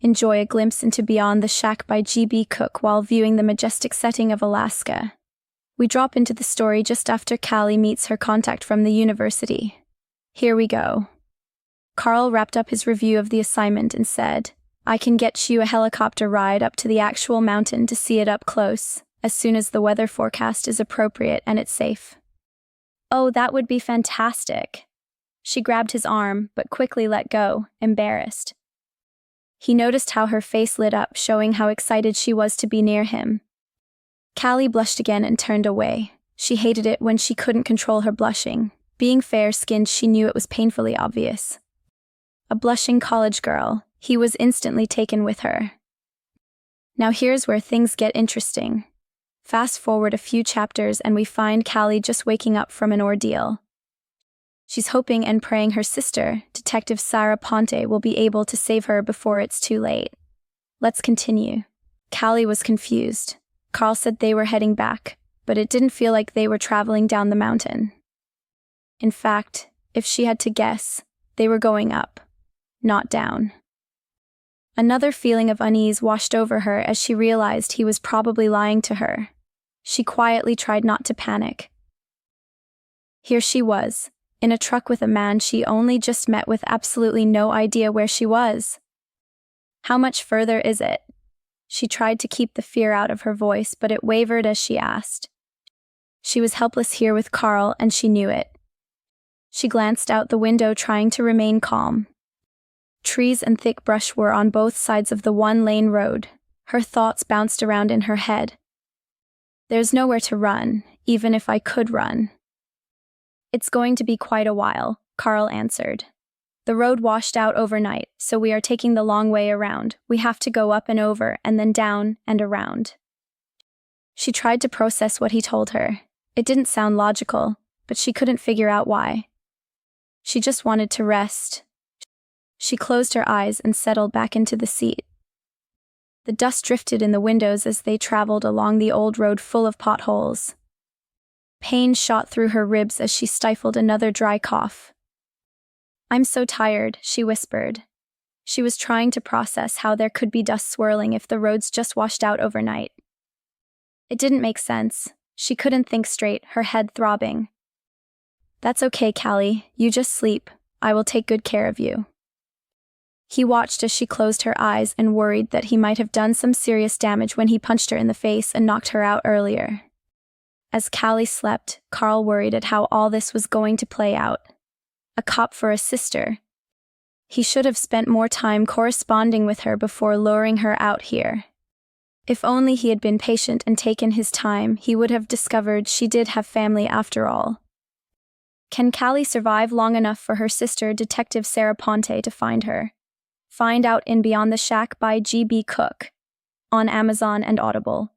Enjoy a glimpse into Beyond the Shack by G.B.Cook while viewing the majestic setting of Alaska. We drop into the story just after Cali meets her contact from the university. Here we go. Carl wrapped up his review of the assignment and said, "I can get you a helicopter ride up to the actual mountain to see it up close, as soon as the weather forecast is appropriate and it's safe." "Oh, that would be fantastic." She grabbed his arm, but quickly let go, embarrassed. He noticed how her face lit up, showing how excited she was to be near him. Cali blushed again and turned away. She hated it when she couldn't control her blushing. Being fair-skinned, she knew it was painfully obvious. A blushing college girl, he was instantly taken with her. Now here's where things get interesting. Fast forward a few chapters and we find Cali just waking up from an ordeal. She's hoping and praying her sister, Detective Sara, will be able to save her before it's too late. Let's continue. Cali was confused. Carl said they were heading back, but it didn't feel like they were traveling down the mountain. In fact, if she had to guess, they were going up, not down. Another feeling of unease washed over her as she realized he was probably lying to her. She quietly tried not to panic. Here she was, in a truck with a man she only just met with absolutely no idea where she was. "How much further is it?" She tried to keep the fear out of her voice, but it wavered as she asked. She was helpless here with Carl, and she knew it. She glanced out the window, trying to remain calm. Trees and thick brush were on both sides of the one-lane road. Her thoughts bounced around in her head. "There's nowhere to run, even if I could run." "It's going to be quite a while," Carl answered. "The road washed out overnight, so we are taking the long way around. We have to go up and over, and then down and around." She tried to process what he told her. It didn't sound logical, but she couldn't figure out why. She just wanted to rest. She closed her eyes and settled back into the seat. The dust drifted in the windows as they traveled along the old road full of potholes. Pain shot through her ribs as she stifled another dry cough. "I'm so tired," she whispered. She was trying to process how there could be dust swirling if the roads just washed out overnight. It didn't make sense. She couldn't think straight, her head throbbing. "That's okay, Cali. You just sleep. I will take good care of you." He watched as she closed her eyes and worried that he might have done some serious damage when he punched her in the face and knocked her out earlier. As Cali slept, Carl worried at how all this was going to play out. A cop for a sister. He should have spent more time corresponding with her before luring her out here. If only he had been patient and taken his time, he would have discovered she did have family after all. Can Cali survive long enough for her sister, Detective Sara, to find her? Find out in Beyond the Shack by G.B.Cook, on Amazon and Audible.